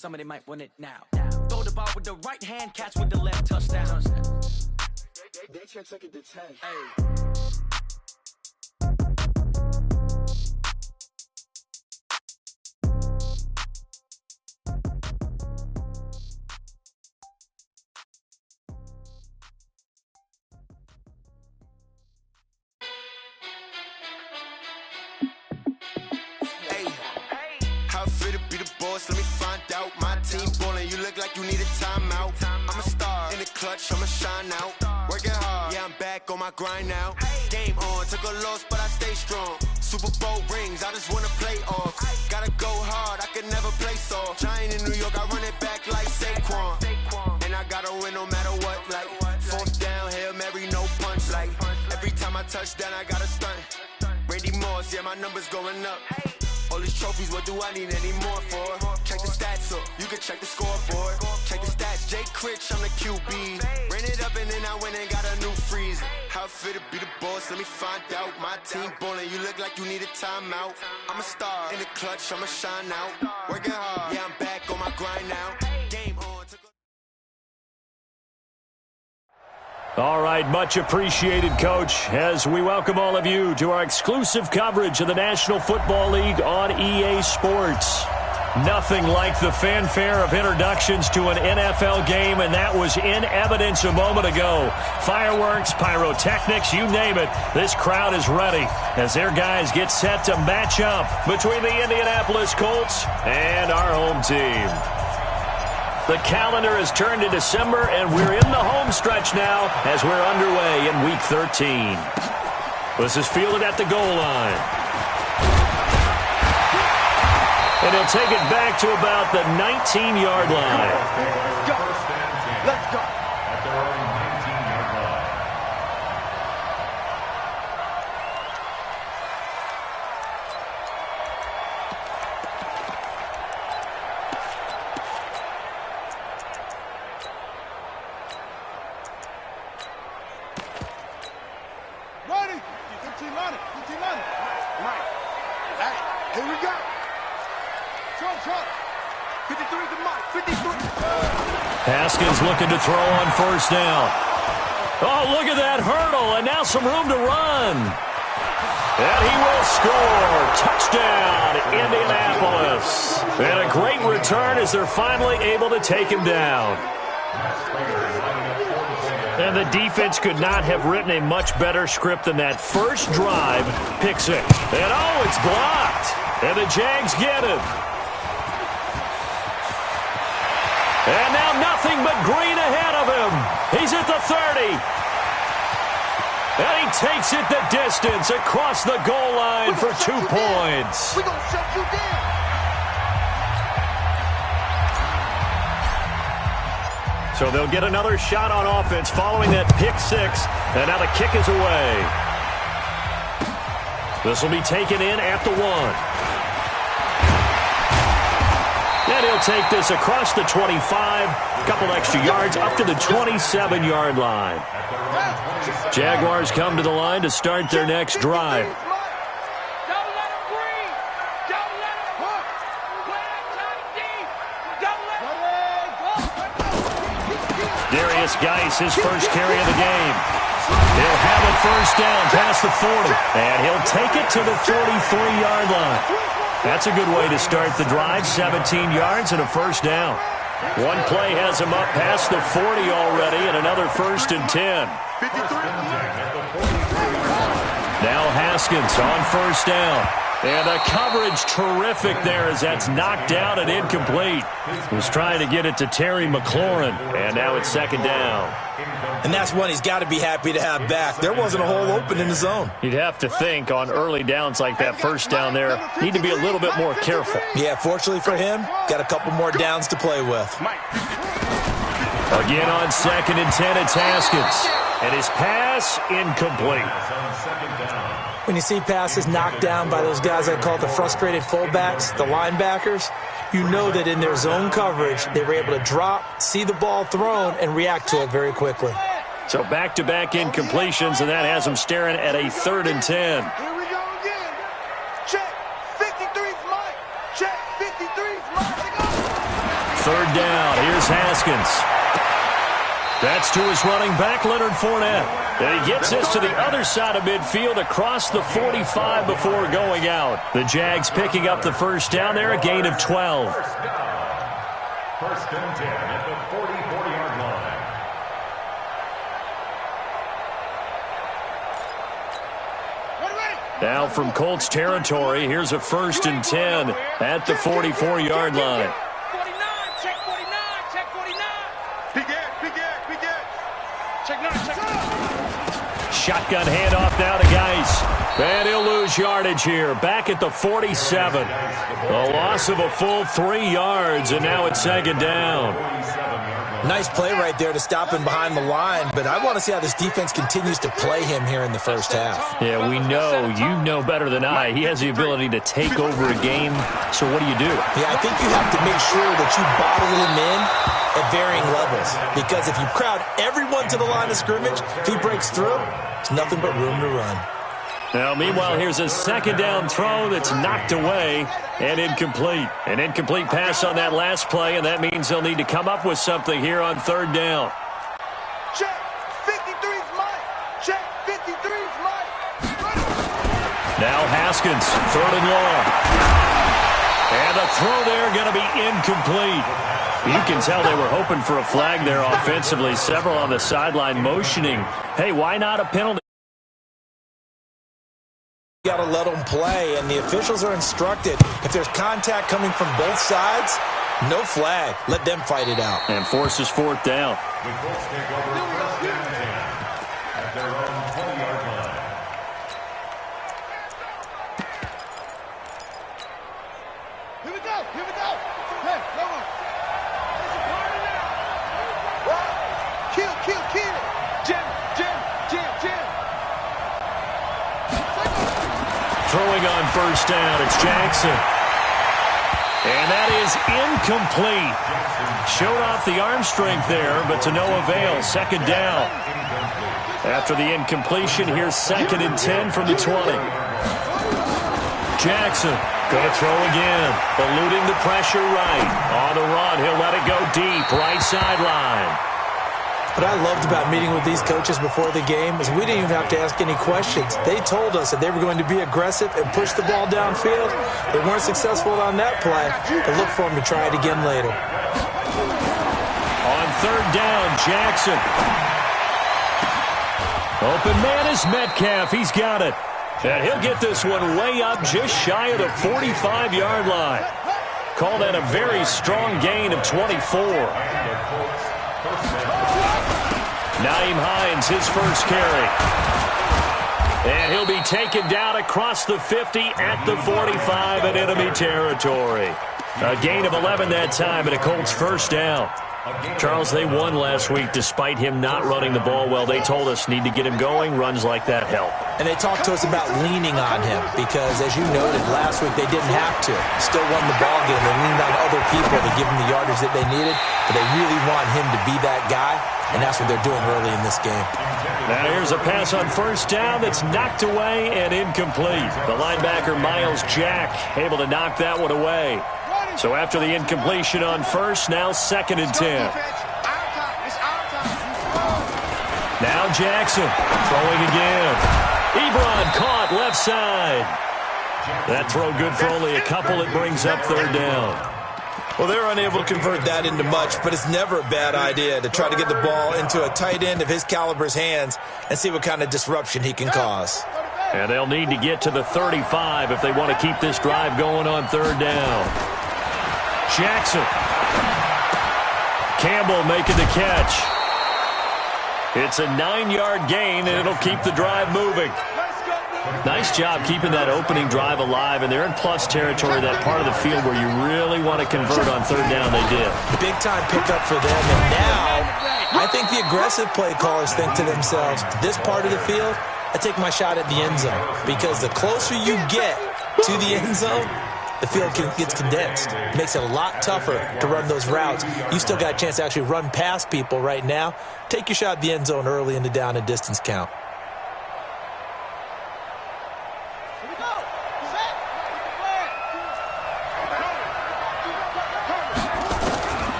Somebody might want it now. Throw the ball with the right hand, catch with the left, touchdown. They check it to 10. Hey. How fit to be the boss? Let me find out. My team ballin', you look like you need a timeout. I'm a star in the clutch, I'ma shine out. Working hard, yeah, I'm back on my grind now. Game on, took a loss, but I stay strong. Super Bowl rings, I just wanna play off. Gotta go hard, I can never play soft. Giant in New York, I run it back like Saquon. And I gotta win no matter what, like fourth down, Hail Mary, no punch. Like every time I touch down, I gotta stunt. Randy Moss, yeah, my numbers going up. All these trophies, what do I need any more for? Check the stats up, you can check the scoreboard. Check the stats, Jake Critch, I'm the QB. Ran it up and then I went and got a new freeze. How fit to be the boss, let me find out. My team ballin', you look like you need a timeout. I'm a star in the clutch, I'ma shine out. Working hard, yeah, I'm back on my grind now. Game on. All right, much appreciated, Coach, as we welcome all of you to our exclusive coverage of the National Football League on EA Sports. Nothing like the fanfare of introductions to an NFL game, and that was in evidence a moment ago. Fireworks, pyrotechnics, you name it, this crowd is ready as their guys get set to match up between the Indianapolis Colts and our home team. The calendar has turned to December, and we're in the home stretch now as we're underway in Week 13. This is fielded at the goal line. And he'll take it back to about the 19-yard line. Let's go. Let's go. At their own 19-yard line. Here we go. Trump. 53 to Mike. 53. Haskins looking to throw on first down. Oh, look at that hurdle, and now some room to run. And he will score. Touchdown, Indianapolis. And a great return as they're finally able to take him down. And the defense could not have written a much better script than that first drive. Picks it. And oh, it's blocked. And the Jags get it. And now nothing but green ahead of him. He's at the 30. And he takes it the distance across the goal line for 2 points. We're going to shut you down. So they'll get another shot on offense following that pick six. And now the kick is away. This will be taken in at the 1. And he'll take this across the 25, a couple extra yards up to the 27-yard line. Jaguars come to the line to start their next drive. Darius Geis, his first carry of the game. He'll have a first down past the 40, and he'll take it to the 43-yard line. That's a good way to start the drive, 17 yards and a first down. One play has him up past the 40 already, and another first and 10. Now Haskins on first down. And the coverage terrific there as that's knocked down and incomplete. Was trying to get it to Terry McLaurin, and now it's second down. And that's one he's got to be happy to have back. There wasn't a hole open in the zone. You'd have to think on early downs like that first down there, need to be a little bit more careful. Yeah, fortunately for him, got a couple more downs to play with. Again on second and 10, it's Haskins. And his pass incomplete. When you see passes knocked down by those guys I call the frustrated fullbacks, the linebackers, you know that in their zone coverage, they were able to drop, see the ball thrown, and react to it very quickly. So back-to-back incompletions, and that has them staring at a 3rd and 10. Here we go again. Check. 53's Mike. Check. 53's Mike. third down. Here's Haskins. That's to his running back, Leonard Fournette. And he gets this to the other side of midfield across the 45 before going out. The Jags picking up the first down there, a gain of 12. First and 10 at the 40-yard line. Now from Colts territory, here's a first and 10 at the 44-yard line. 49, check 49, check 49. Big edge. Check 9, check 9. Shotgun handoff now to Geis. And he'll lose yardage here. Back at the 47. A loss of a full 3 yards, and now it's second down. Nice play right there to stop him behind the line, but I want to see how this defense continues to play him here in the first half. Yeah, we know. You know better than I. He has the ability to take over a game, so what do? Yeah, I think you have to make sure that you bottle him in at varying levels, because if you crowd everyone to the line of scrimmage, if he breaks through, it's nothing but room to run. Now, meanwhile, here's a second down throw that's knocked away and incomplete. An incomplete pass on that last play, and that means they'll need to come up with something here on third down. Check 53's Mike. Check 53's Mike. Now Haskins, third and long. And the throw there going to be incomplete. You can tell they were hoping for a flag there offensively. Several on the sideline motioning. Hey, why not a penalty? You got to let them play, and the officials are instructed, if there's contact coming from both sides, no flag. Let them fight it out. And forces fourth down. The Colts take over first and 10 at their own 20-yard line. Here we go. Hey, no one. Kill. Jim. Throwing on first down, it's Jackson. And that is incomplete. Showed off the arm strength there, but to no avail. Second down. After the incompletion, here's second and 10 from the 20. Jackson going to throw again. Eluding the pressure right. On the run, he'll let it go deep. Right sideline. What I loved about meeting with these coaches before the game is we didn't even have to ask any questions. They told us that they were going to be aggressive and push the ball downfield. They weren't successful on that play, but look for them to try it again later. On third down, Jackson. Open man is Metcalf. He's got it. And he'll get this one way up just shy of the 45-yard line. Call that a very strong gain of 24. Nyheim Hines, his first carry. And he'll be taken down across the 50 at the 45 in enemy territory. A gain of 11 that time and a Colts first down. Charles, they won last week despite him not running the ball well. They told us need to get him going. Runs like that help. And they talked to us about leaning on him because, as you noted, last week they didn't have to. Still won the ball game. They leaned on other people to give him the yardage that they needed, but they really want him to be that guy, and that's what they're doing early in this game. Now here's a pass on first down that's knocked away and incomplete. The linebacker, Miles Jack, able to knock that one away. So after the incompletion on first, now second and 10. Now Jackson throwing again. Ebron caught left side. That throw good for only a couple. It brings up third down. Well, they're unable to convert that into much, but it's never a bad idea to try to get the ball into a tight end of his caliber's hands and see what kind of disruption he can cause. And they'll need to get to the 35 if they want to keep this drive going on third down. Jackson. Campbell making the catch. It's a 9-yard gain, and it'll keep the drive moving. Nice job keeping that opening drive alive, and they're in plus territory, that part of the field where you really want to convert on third down. They did. Big-time pickup for them, and now I think the aggressive play callers think to themselves, this part of the field, I take my shot at the end zone, because the closer you get to the end zone, the field gets condensed. It makes it a lot tougher to run those routes. You still got a chance to actually run past people right now. Take your shot at the end zone early in the down and distance count.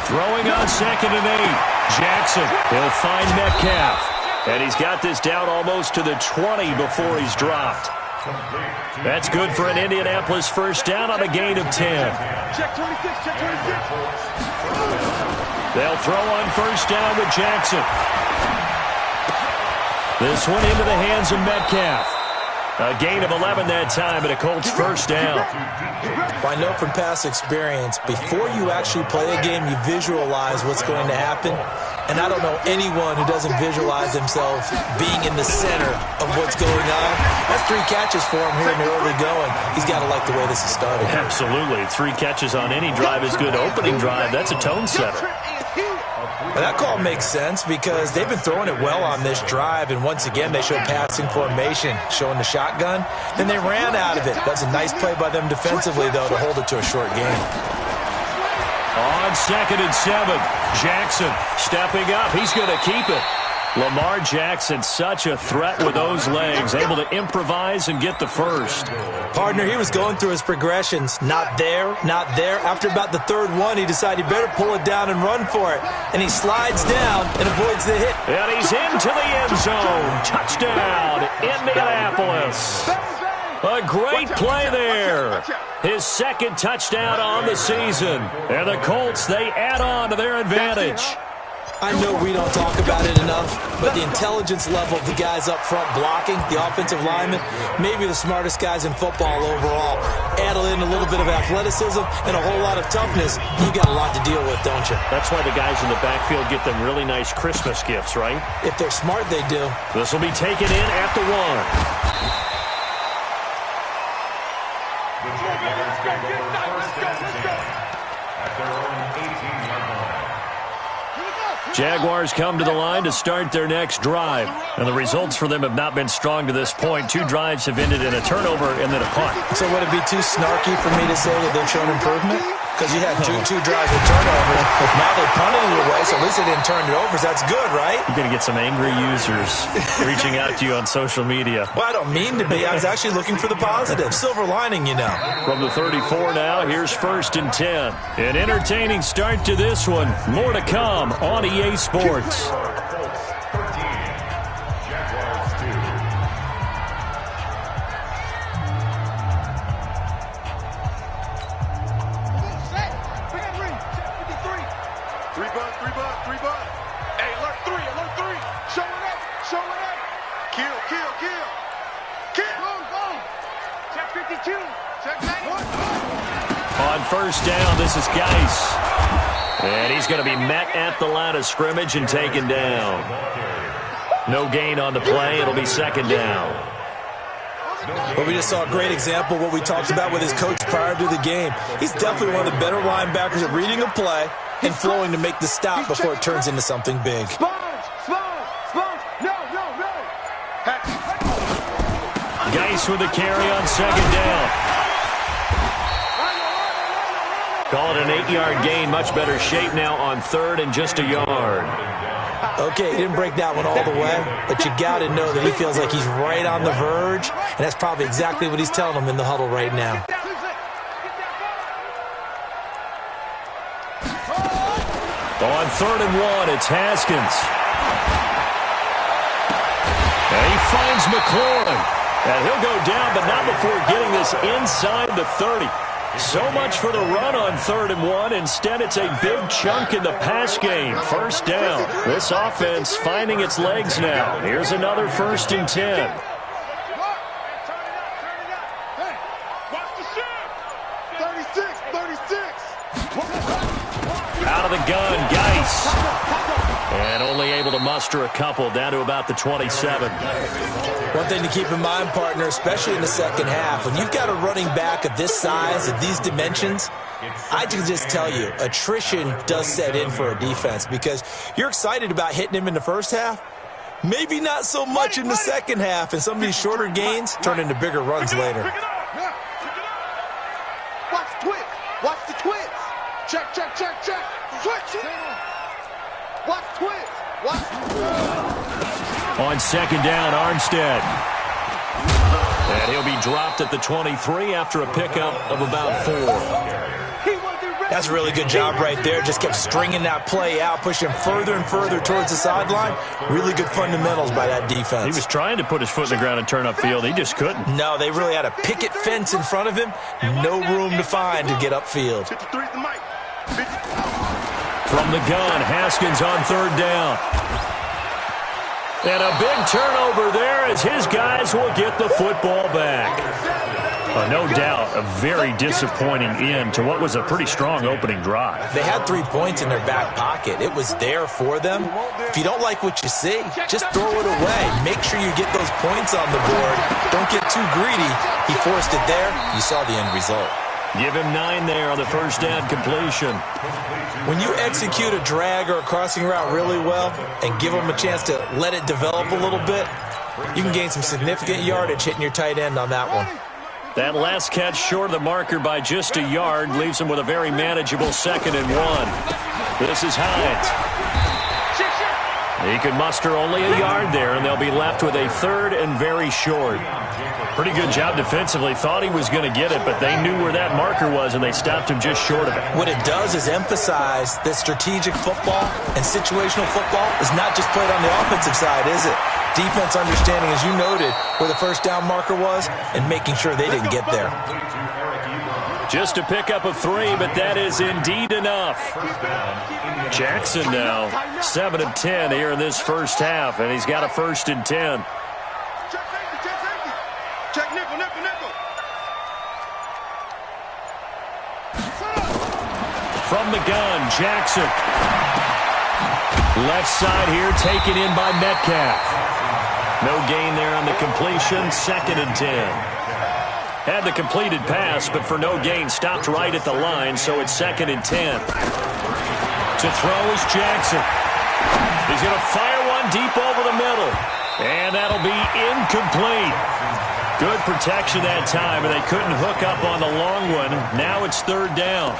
Throwing on 2nd and 8. Jackson, he'll find Metcalf. And he's got this down almost to the 20 before he's dropped. That's good for an Indianapolis first down on a gain of 10. Check 26, check 26. They'll throw on first down with Jackson. This one into the hands of Metcalf. A gain of 11 that time, and a Colts first down. I know from past experience, before you actually play a game, you visualize what's going to happen. And I don't know anyone who doesn't visualize themselves being in the center of what's going on. That's 3 catches for him here in the early going. He's got to like the way this is starting. Absolutely. 3 catches on any drive is good. Opening drive, that's a tone setter. And that call makes sense because they've been throwing it well on this drive, and once again they showed passing formation, showing the shotgun. Then they ran out of it. That's a nice play by them defensively, though, to hold it to a short game. On 2nd and 7, Jackson stepping up. He's going to keep it. Lamar Jackson, such a threat with those legs, able to improvise and get the first. Partner, he was going through his progressions. Not there, not there. After about the 3rd one, he decided he better pull it down and run for it. And he slides down and avoids the hit. And he's into the end zone. Touchdown, Indianapolis. A great play there. His 2nd touchdown on the season. And the Colts, they add on to their advantage. I know we don't talk about it enough, but the intelligence level of the guys up front blocking, the offensive linemen, maybe the smartest guys in football overall. Add in a little bit of athleticism and a whole lot of toughness. You got a lot to deal with, don't you? That's why the guys in the backfield get them really nice Christmas gifts, right? If they're smart, they do. This will be taken in at the 1. Jaguars come to the line to start their next drive. And the results for them have not been strong to this point. 2 drives have ended in a turnover and then a punt. So would it be too snarky for me to say that they've shown improvement? Because you had two drives with turnovers. Now they punted it away, so at least they didn't turn it over. So that's good, right? You're going to get some angry users reaching out to you on social media. Well, I don't mean to be. I was actually looking for the positive. Silver lining, you know. From the 34 now, here's 1st and 10. An entertaining start to this one. More to come on EA Sports. On first down, this is Geis. And he's going to be met at the line of scrimmage and taken down. No gain on the play. It'll be 2nd down. Well, we just saw a great example of what we talked about with his coach prior to the game. He's definitely one of the better linebackers at reading a play and flowing to make the stop before it turns into something big. Geis with a carry on 2nd down. Call it an 8-yard gain. Much better shape now on 3rd and just a yard. Okay, he didn't break that one all the way, but you got to know that he feels like he's right on the verge, and that's probably exactly what he's telling them in the huddle right now. On 3rd and 1, it's Haskins. And he finds McLaurin. And he'll go down, but not before getting this inside the 30. So much for the run on 3rd and 1. Instead, it's a big chunk in the pass game. First down. This offense finding its legs now. Here's another 1st and 10. Out of the gun, Geis. And only able to muster a couple, down to about the 27. One thing to keep in mind, partner, especially in the second half, when you've got a running back of this size, of these dimensions, I can just tell you, attrition does set in for a defense because you're excited about hitting him in the first half. Maybe not so much in the second half, and some of these shorter gains turn into bigger runs later. Watch the twitch. Watch the twitch. Check, check, check, check. Switch. Watch the twitch. Watch. On 2nd down, Armstead. And he'll be dropped at the 23 after a pickup of about 4. He wasn't That's a really good job right there. Just kept stringing that play out, pushing further and further towards the sideline. Really good fundamentals by that defense. He was trying to put his foot in the ground and turn upfield. He just couldn't. No, they really had a picket fence in front of him. No room to find to get upfield. From the gun, Haskins on third down. And a big turnover there as his guys will get the football back. No doubt, a very disappointing end to what was a pretty strong opening drive. They had 3 points in their back pocket. It was there for them. If you don't like what you see, just throw it away. Make sure you get those points on the board. Don't get too greedy. He forced it there. You saw the end result. Give him 9 there on the first down completion. When you execute a drag or a crossing route really well and give them a chance to let it develop a little bit, you can gain some significant yardage hitting your tight end on that one. That last catch short of the marker by just a yard leaves him with a very manageable 2nd and 1. This is Hines. He could muster only a yard there, and they'll be left with a 3rd and very short. Pretty good job defensively. Thought he was going to get it, but they knew where that marker was, and they stopped him just short of it. What it does is emphasize that strategic football and situational football is not just played on the offensive side, is it? Defense understanding, as you noted, where the first down marker was and making sure they didn't get there. Just a pickup of 3, but that is indeed enough. Jackson now 7 of 10 here in this first half, and he's got a 1st and 10. Check nickel, nickel, nickel. From the gun, Jackson. Left side here, taken in by Metcalf. No gain there on the completion, 2nd and 10. Had the completed pass, but for no gain, stopped right at the line, so it's 2nd and 10. To throw is Jackson. He's going to fire one deep over the middle, and that'll be incomplete. Good protection that time, and they couldn't hook up on the long one. Now it's 3rd down.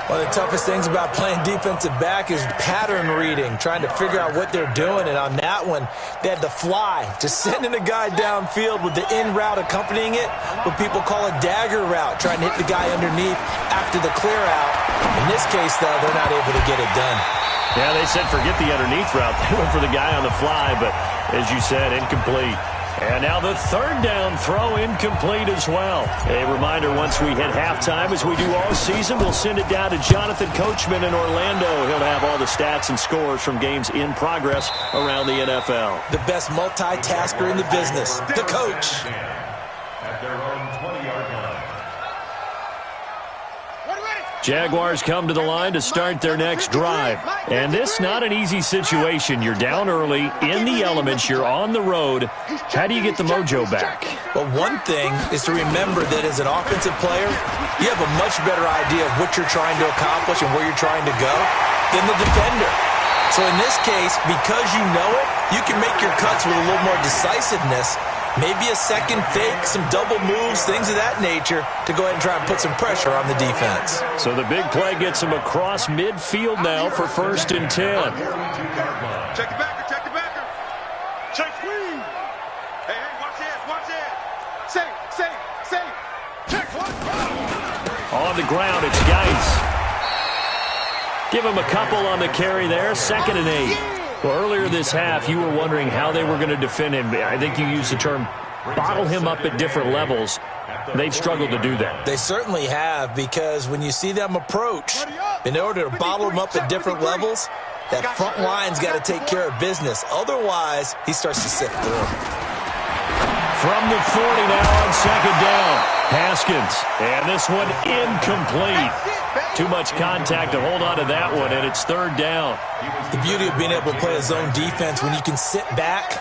One of the toughest things about playing defensive back is pattern reading, trying to figure out what they're doing. And on that one, they had the fly, just sending a guy downfield with the in route accompanying it, what people call a dagger route, trying to hit the guy underneath after the clear out. In this case, though, they're not able to get it done. Yeah, they said forget the underneath route. They went for the guy on the fly, but as you said, incomplete. And now the 3rd down throw incomplete as well. A reminder, once we hit halftime, as we do all season, we'll send it down to Jonathan Coachman in Orlando. He'll have all the stats and scores from games in progress around the NFL. The best multitasker in the business, the coach. At their own 20-yard line. Jaguars come to the line to start their next drive. And this not an easy situation. You're down early, in the elements, you're on the road. How do you get the mojo back? Well, one thing is to remember that as an offensive player, you have a much better idea of what you're trying to accomplish and where you're trying to go than the defender. So in this case, because you know it, you can make your cuts with a little more decisiveness. Maybe a second fake, some double moves, things of that nature to go ahead and try and put some pressure on the defense. So the big play gets him across midfield now for 1st and 10. Check the backer, check the backer. Check swing. Hey, watch this, watch this. Say. Check one. On the ground, it's Geis. Give him a couple on the carry there, 2nd and 8. Well, earlier this half, you were wondering how they were going to defend him. I think you used the term bottle him up at different levels. They've struggled to do that. They certainly have, because when you see them approach, in order to bottle him up at different levels, that front line's got to take care of business. Otherwise, he starts to sift through. From the 40 now on 2nd down, Haskins. And this one incomplete. Too much contact to hold on to that one, and it's 3rd down. The beauty of being able to play a zone defense, when you can sit back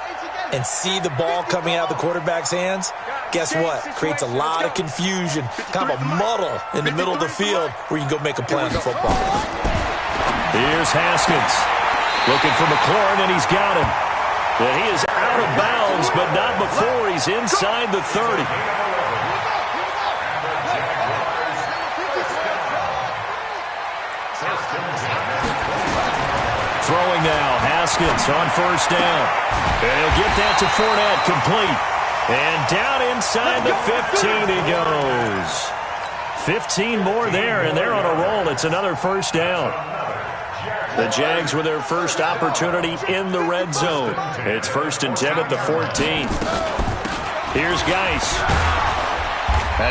and see the ball coming out of the quarterback's hands, guess what? Creates a lot of confusion, kind of a muddle in the middle of the field where you can go make a play on the football. Here's Haskins looking for McLaurin, and he's got him. And he is out of bounds, but not before he's inside the 30. Throwing now, Haskins on 1st down. And he'll get that to Fournette, complete. And down inside the 15 he goes. 15 more there, and they're on a roll. It's another first down. The Jags with their first opportunity in the red zone. It's 1st and 10 at the 14. Here's Geis.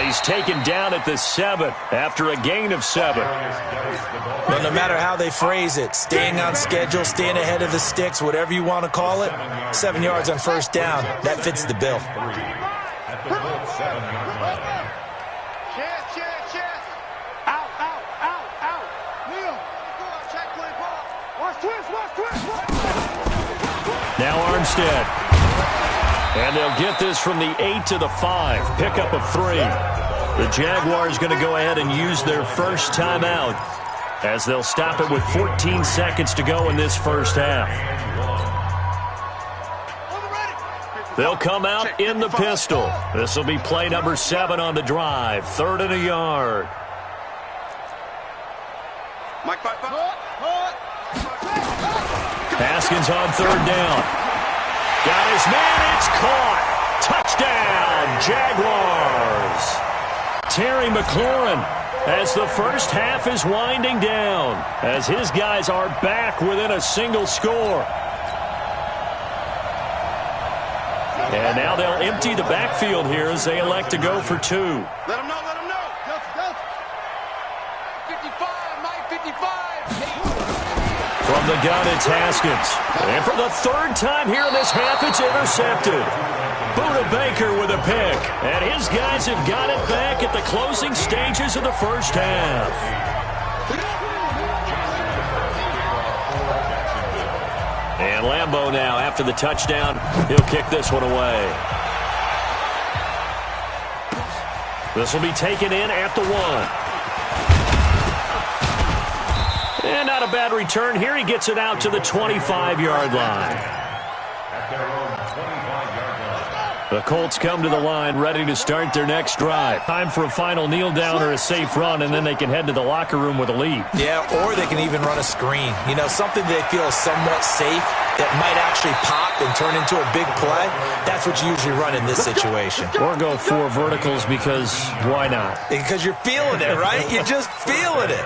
He's taken down at the 7 after a gain of 7. Well, no matter how they phrase it, staying on schedule, staying ahead of the sticks, whatever you want to call it, 7 yards on first down, that fits the bill. Now Armstead. And they'll get this from the 8 to the 5. Pickup of 3. The Jaguars going to go ahead and use their first timeout as they'll stop it with 14 seconds to go in this first half. They'll come out in the pistol. This will be play number 7 on the drive. 3rd and a yard. Haskins on 3rd down. Got his man, it's caught. Touchdown, Jaguars. Terry McLaurin as the first half is winding down, as his guys are back within a single score. And now they'll empty the backfield here as they elect to go for 2. Let him know, let him know. Go. 55, Mike, 55. From the gun, it's Haskins. And for the 3rd time here in this half, it's intercepted. Buda Baker with a pick. And his guys have got it back at the closing stages of the first half. And Lambeau now, after the touchdown, he'll kick this one away. This will be taken in at the 1. And not a bad return here. He gets it out to the 25-yard line. The Colts come to the line ready to start their next drive. Time for a final kneel down or a safe run, and then they can head to the locker room with a lead. Yeah, or they can even run a screen. You know, something they feel is somewhat safe that might actually pop and turn into a big play. That's what you usually run in this situation. Or go 4 verticals because why not? Because you're feeling it, right? You're just feeling it.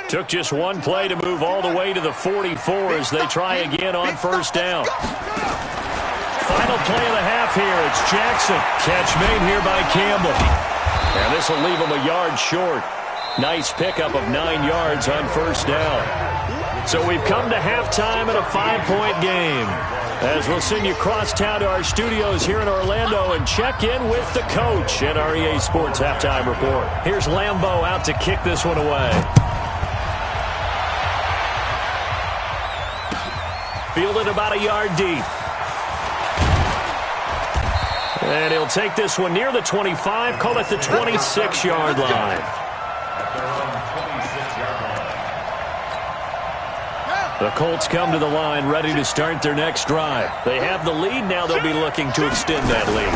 Took just one play to move all the way to the 44 as they try again on first down. Final play of the half here. It's Jackson. Catch made here by Campbell. And this will leave him a yard short. Nice pickup of 9 yards on first down. So we've come to halftime in a 5-point game. As we'll send you cross town to our studios here in Orlando and check in with the coach at our EA Sports Halftime Report. Here's Lambeau out to kick this one away. Fielded about a yard deep. And he'll take this one near the 25, call it the 26-yard line. The Colts come to the line ready to start their next drive. They have the lead now. They'll be looking to extend that lead.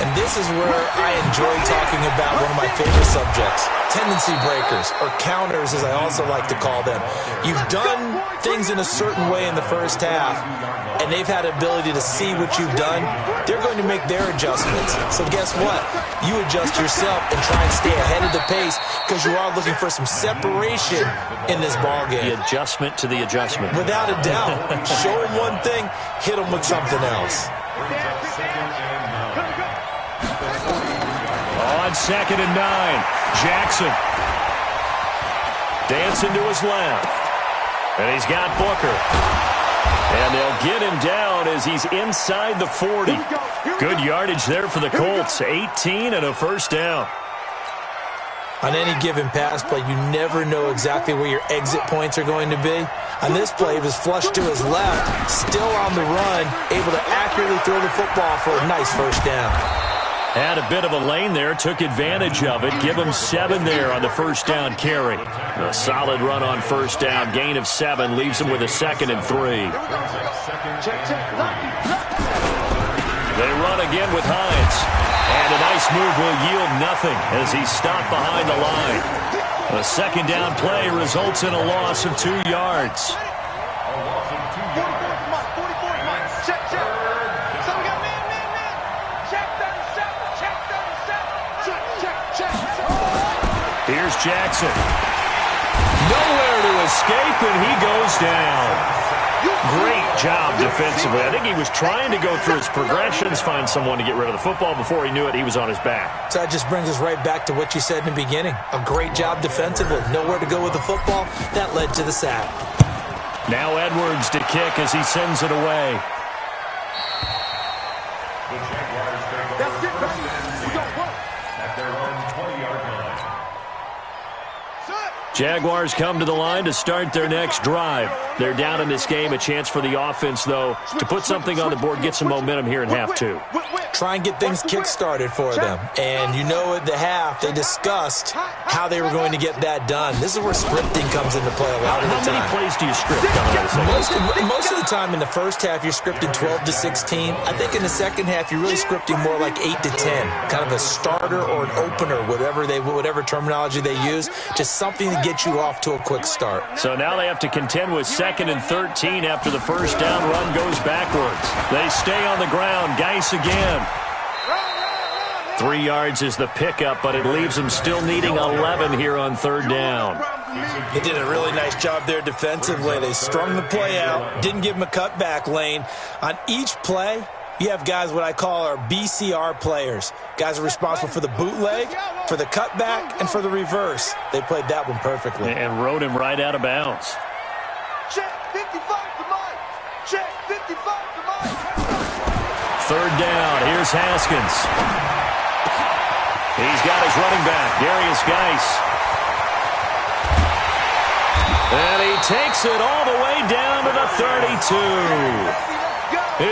And this is where I enjoy talking about one of my favorite subjects, tendency breakers, or counters as I also like to call them. You've done things in a certain way in the first half, and they've had ability to see what you've done. They're going to make their adjustments. So guess what? You adjust yourself and try and stay ahead of the pace because you are looking for some separation in this ballgame. The adjustment to the adjustment. Without a doubt. Show them one thing, hit them with something else. On 2nd and 9, Jackson dancing to his left. And he's got Booker. And they'll get him down as he's inside the 40. Good yardage there for the Colts. 18 and a first down. On any given pass play, you never know exactly where your exit points are going to be. On this play, he was flushed to his left, still on the run, able to accurately throw the football for a nice first down. Had a bit of a lane there, took advantage of it. Give him 7 there on the first down carry. A solid run on first down, gain of 7, leaves him with a 2nd and 3. They run again with Hines. And a nice move will yield nothing as he's stopped behind the line. A second down play results in a loss of 2 yards. Here's Jackson. Nowhere to escape, and he goes down. Great job defensively. I think he was trying to go through his progressions, find someone to get rid of the football. Before he knew it, he was on his back. So that just brings us right back to what you said in the beginning. A great job defensively. Nowhere to go with the football. That led to the sack. Now Edwards to kick as he sends it away. That's it, baby. We got one. At their own 20-yard line. Jaguars come to the line to start their next drive. They're down in this game. A chance for the offense, though, to put something on the board, get some momentum here in half two. Try and get things kick-started for them. And you know at the half, they discussed how they were going to get that done. This is where scripting comes into play a lot of the time. How many plays do you script coming out of Most of the time in the first half, you're scripting 12 to 16. I think in the second half, you're really scripting more like 8 to 10. Kind of a starter or an opener, whatever terminology they use. Just something to get you off to a quick start. So now they have to contend with 2nd and 13 after the first down run goes backwards. They stay on the ground. Geis again. 3 yards is the pickup, but it leaves them still needing 11 here on 3rd down. They did a really nice job there defensively. They strung the play out, didn't give them a cutback lane. On each play, you have guys what I call our BCR players. Guys are responsible for the bootleg, for the cutback, and for the reverse. They played that one perfectly. And rode him right out of bounds. Check 55 to Mike. Check 55 to Mike. 3rd down. Here's Haskins. He's got his running back, Darius Geis. And he takes it all the way down to the 32.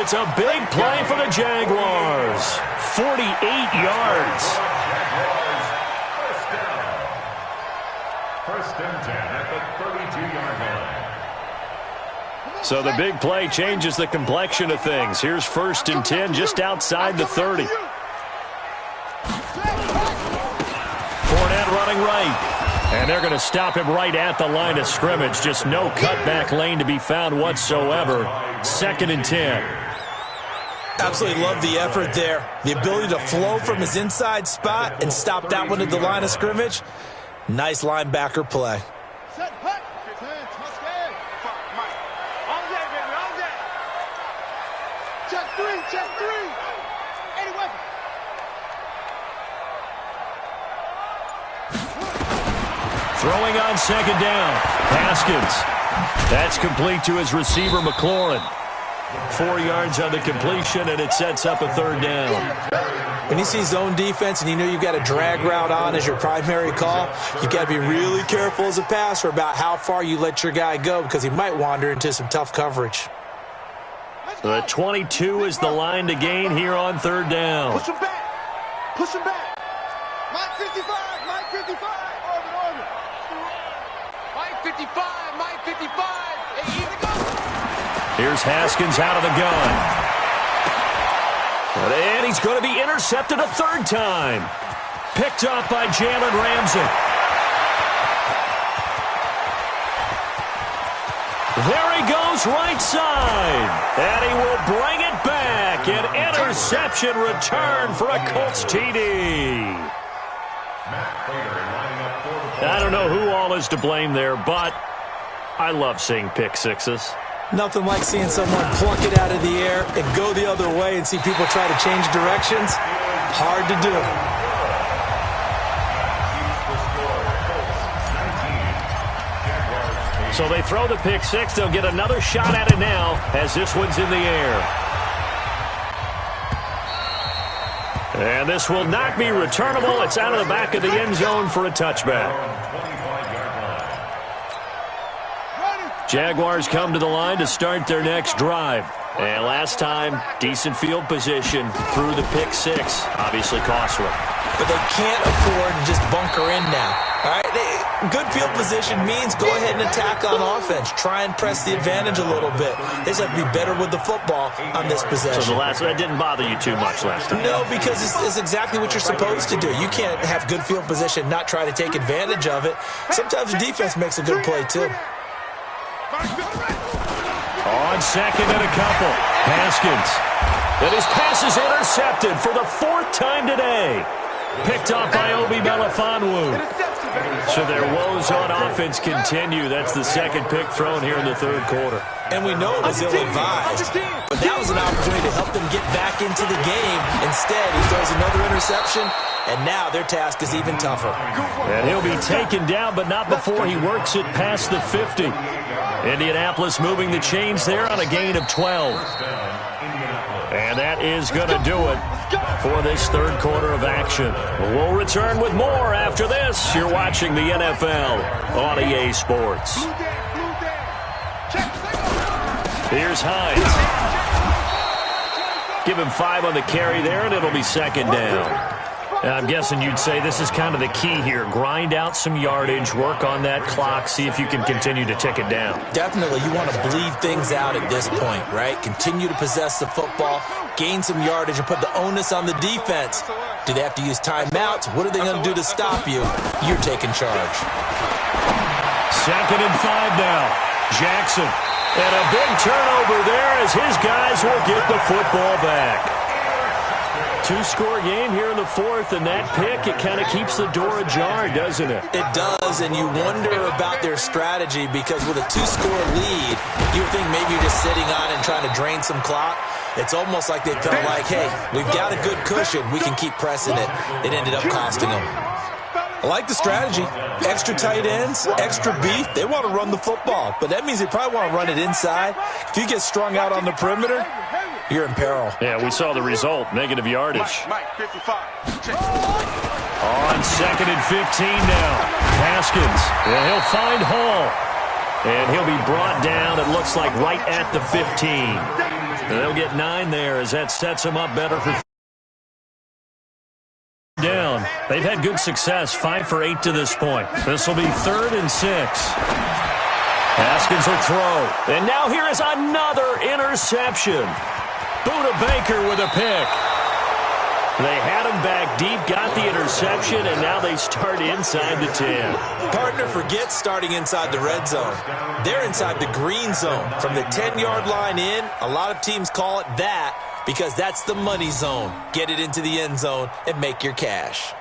It's a big play for the Jaguars. 48 yards. First and 10 at the 32-yard line. So the big play changes the complexion of things. Here's 1st and 10 just outside the 30. Fournette running right. And they're going to stop him right at the line of scrimmage. Just no cutback lane to be found whatsoever. 2nd and 10. Absolutely love the effort there. The ability to flow from his inside spot and stop that one at the line of scrimmage. Nice linebacker play. Check three. Throwing on 2nd down. Haskins. That's complete to his receiver, McLaurin. 4 yards on the completion, and it sets up a 3rd down. When you see zone defense and you know you've got a drag route on as your primary call, you've got to be really careful as a passer about how far you let your guy go because he might wander into some tough coverage. The 22 is the line to gain here on 3rd down. Push him back. Push him back. Mike 55. Mike 55. Orbit. Mike 55. Mike 55. Hey, easy go. Here's Haskins out of the gun. And he's going to be intercepted a 3rd time. Picked off by Jalen Ramsey. There he goes right side. And he will bring it back. An interception return for a Colts TD. I don't know who all is to blame there, but I love seeing pick sixes. Nothing like seeing someone pluck it out of the air and go the other way and see people try to change directions. Hard to do. So they throw the pick six. They'll get another shot at it now as this one's in the air. And this will not be returnable. It's out of the back of the end zone for a touchback. Jaguars come to the line to start their next drive. And last time, decent field position through the pick six. Obviously costly. But they can't afford to just bunker in now. All right? Good field position means go ahead and attack on offense. Try and press the advantage a little bit. They just have to be better with the football on this possession. So that didn't bother you too much last time? No, because it's exactly what you're supposed to do. You can't have good field position, not try to take advantage of it. Sometimes the defense makes a good play, too. On second and a couple, Haskins. And his pass is intercepted for the 4th time today. Picked up by Obi Melifonwu. So their woes on offense continue. That's the second pick thrown here in the 3rd quarter. And we know it was ill-advised, but that was an opportunity to help them get back into the game. Instead, he throws another interception, and now their task is even tougher. And he'll be taken down, but not before he works it past the 50. Indianapolis moving the chains there on a gain of 12. And that is going to do it for this 3rd quarter of action. We'll return with more after this. You're watching the NFL on EA Sports. Here's Hines. Give him 5 on the carry there, and it'll be 2nd down. And I'm guessing you'd say this is kind of the key here. Grind out some yardage, work on that clock, see if you can continue to tick it down. Definitely. You want to bleed things out at this point, right? Continue to possess the football, gain some yardage, and put the onus on the defense. Do they have to use timeouts? What are they going to do to stop you? You're taking charge. 2nd and 5 now. Jackson. And a big turnover there as his guys will get the football back. 2-score game here in the 4th, and that pick, it kind of keeps the door ajar, doesn't it? It does, and you wonder about their strategy because with a 2-score lead, you would think maybe you're just sitting on and trying to drain some clock. It's almost like they felt like, hey, we've got a good cushion. We can keep pressing it. It ended up costing them. I like the strategy. Extra tight ends, extra beef. They want to run the football, but that means they probably want to run it inside. If you get strung out on the perimeter, you're in peril. Yeah, we saw the result, negative yardage. Mike, 55. On 2nd and 15 now. Haskins, and he'll find Hall. And he'll be brought down, it looks like, right at the 15. And they'll get 9 there as that sets them up better for down. They've had good success, 5 for 8 to this point. This will be 3rd and 6. Haskins will throw. And now here is another interception. Buda Baker with a pick. They had him back deep, got the interception, and now they start inside the 10. Partner forgets starting inside the red zone. They're inside the green zone. From the 10-yard line in, a lot of teams call it that because that's the money zone. Get it into the end zone and make your cash.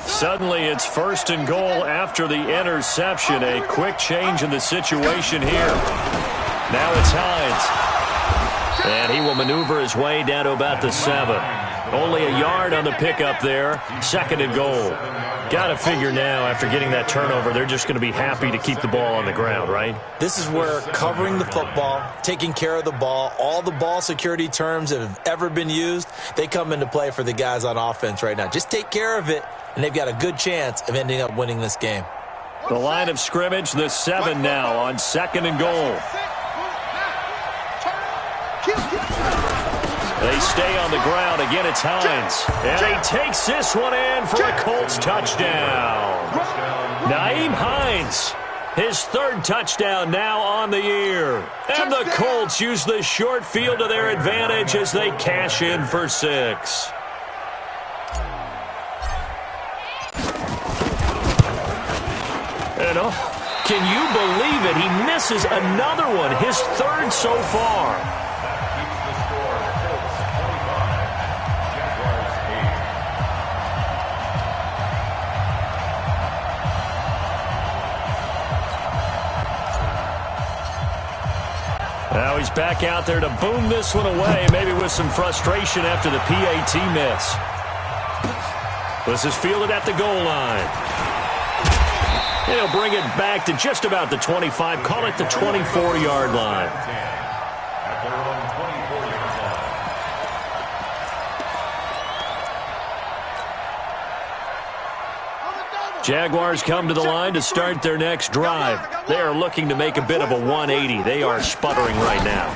Suddenly it's 1st and goal after the interception. A quick change in the situation here. Now it's Hines. And he will maneuver his way down to about the 7. Only a yard on the pickup there. 2nd and goal. Got to figure now, after getting that turnover, they're just going to be happy to keep the ball on the ground, right? This is where covering the football, taking care of the ball, all the ball security terms that have ever been used, they come into play for the guys on offense right now. Just take care of it, and they've got a good chance of ending up winning this game. The line of scrimmage, the 7 now on 2nd and goal. They stay on the ground. Again, it's Hines. And he takes this one in for a Colts touchdown. Nyheim Hines, his 3rd touchdown now on the year. And the Colts use the short field to their advantage as they cash in for 6. And can you believe it? He misses another one, his 3rd so far. Now he's back out there to boom this one away, maybe with some frustration after the PAT miss. This is fielded at the goal line. He'll bring it back to just about the 25, call it the 24-yard line. Jaguars come to the line to start their next drive. They are looking to make a bit of a 180. They are sputtering right now.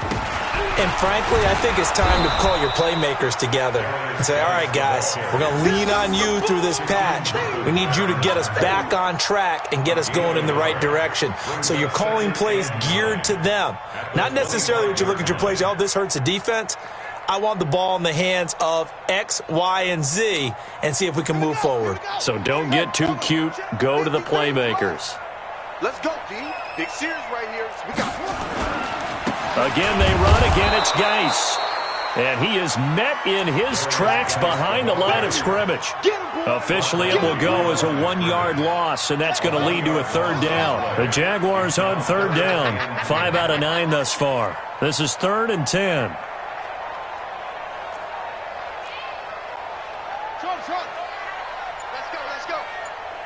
And frankly, I think it's time to call your playmakers together and say, all right, guys, we're going to lean on you through this patch. We need you to get us back on track and get us going in the right direction. So you're calling plays geared to them. Not necessarily that you look at your plays, oh, this hurts the defense. I want the ball in the hands of X, Y, and Z and see if we can move forward. So don't get too cute. Go to the playmakers. Let's go, D. Big series right here. We got Again, they run. Again, it's Geis. And he is met in his tracks behind the line of scrimmage. Officially, it will go as a 1-yard loss, and that's going to lead to a third down. The Jaguars on third down. 5 out of 9 thus far. This is 3rd and 10. Let's go.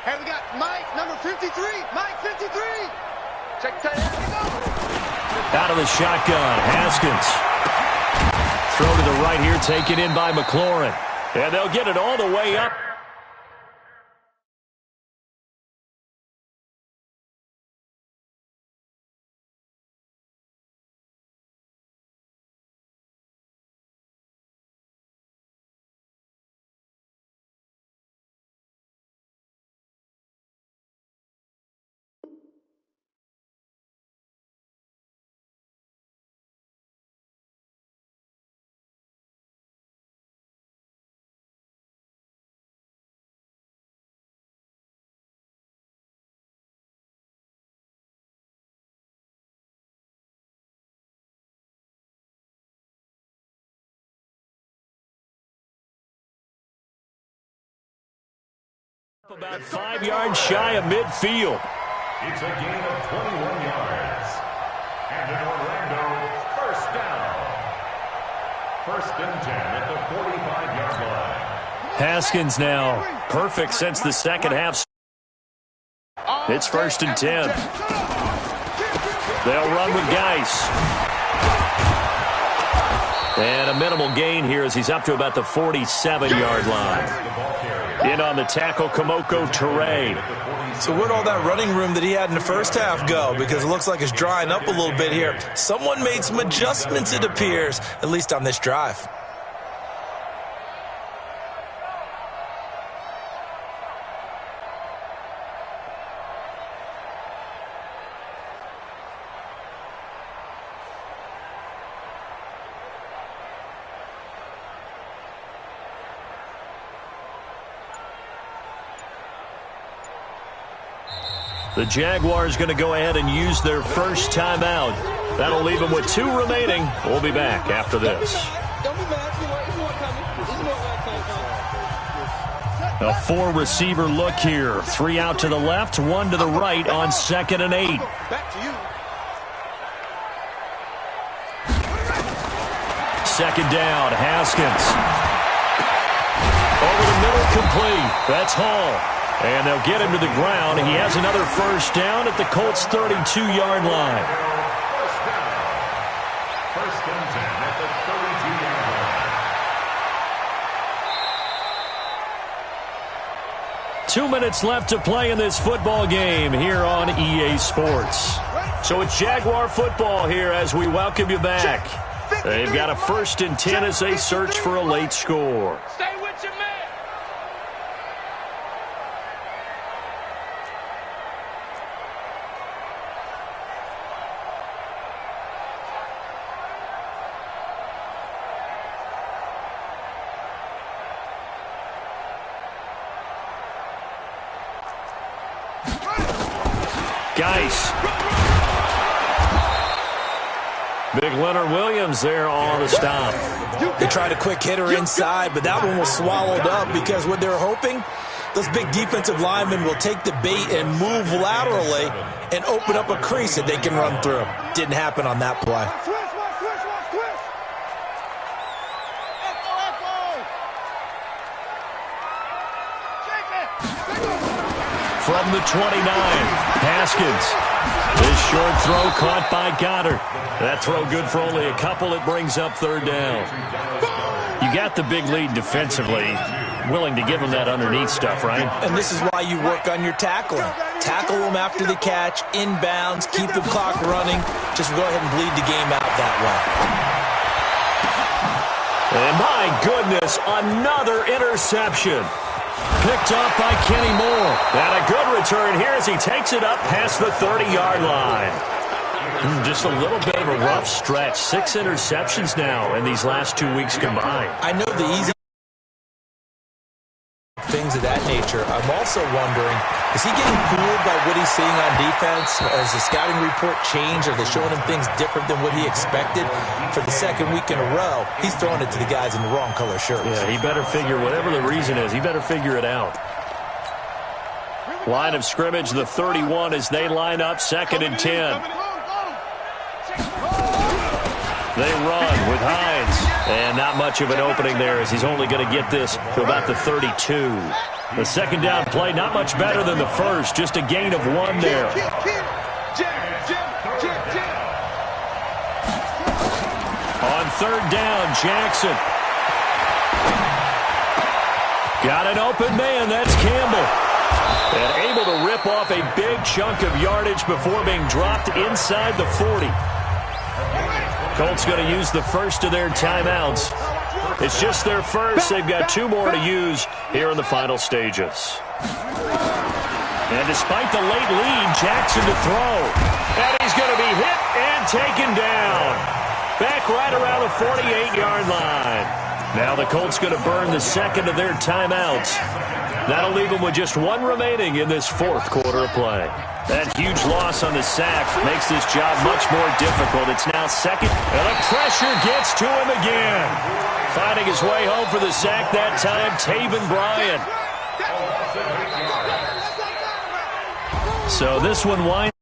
Hey, we got Mike, number 53. Mike, 53. Check tight end. Out of the shotgun, Haskins. Throw to the right here, taken in by McLaurin. And they'll get it all the way up. About 5 yards shy of midfield. It's a gain of 21 yards. And in Orlando, first down. 1st and 10 at the 45-yard line. Haskins now perfect since the second half. It's 1st and 10. They'll run with Geis. And a minimal gain here as he's up to about the 47-yard line. In on the tackle, Kamoko Toure. So where'd all that running room that he had in the first half go? Because it looks like it's drying up a little bit here. Someone made some adjustments, it appears, at least on this drive. The Jaguars going to go ahead and use their first timeout. That'll leave them with 2 remaining. We'll be back after this. A 4-receiver look here. 3 out to the left, 1 to the right on 2nd and 8. Back to you. 2nd down, Haskins. Over the middle, complete. That's Hall. And they'll get him to the ground. He has another first down at the Colts' 32-yard line. First down. 1st and 10 at the 32-yard line. 2 minutes left to play in this football game here on EA Sports. So it's Jaguar football here as we welcome you back. They've got a 1st and 10 as they search for a late score. Stay with your man. Geis. Big Leonard Williams there on the stop. They tried a quick hitter inside, but that one was swallowed up because what they're hoping, those big defensive linemen will take the bait and move laterally and open up a crease that they can run through. Didn't happen on that play. From the 29, Haskins. This short throw caught by Goddard. That throw good for only a couple. It brings up 3rd down. You got the big lead defensively. Willing to give them that underneath stuff, right? And this is why you work on your tackling. Tackle them after the catch, inbounds, keep the clock running. Just go ahead and bleed the game out that way. And my goodness, another interception. Picked off by Kenny Moore. And a good return here as he takes it up past the 30-yard line. Just a little bit of a rough stretch. 6 interceptions now in these last 2 weeks combined. I know the easy things of that nature. I'm also wondering, is he getting fooled by what he's seeing on defense? Has the scouting report changed? Are they showing him things different than what he expected? For the second week in a row, he's throwing it to the guys in the wrong color shirts. Yeah, he better figure, whatever the reason is, he better figure it out. Line of scrimmage, the 31 as they line up, 2nd and 10. They run with Hines. And not much of an opening there as he's only going to get this to about the 32. The second down play, not much better than the first. Just a gain of 1 there. On 3rd down, Jackson. Got an open man. That's Campbell. And able to rip off a big chunk of yardage before being dropped inside the 40. Colts going to use the first of their timeouts. It's just their first. They've got 2 more to use here in the final stages. And despite the late lead, Jackson to throw. And he's going to be hit and taken down. Back right around the 48-yard line. Now the Colts going to burn the second of their timeouts. That'll leave them with just 1 remaining in this 4th quarter of play. That huge loss on the sack makes this job much more difficult. It's now 2nd, and the pressure gets to him again. Finding his way home for the sack that time, Taven Bryan. So this one winds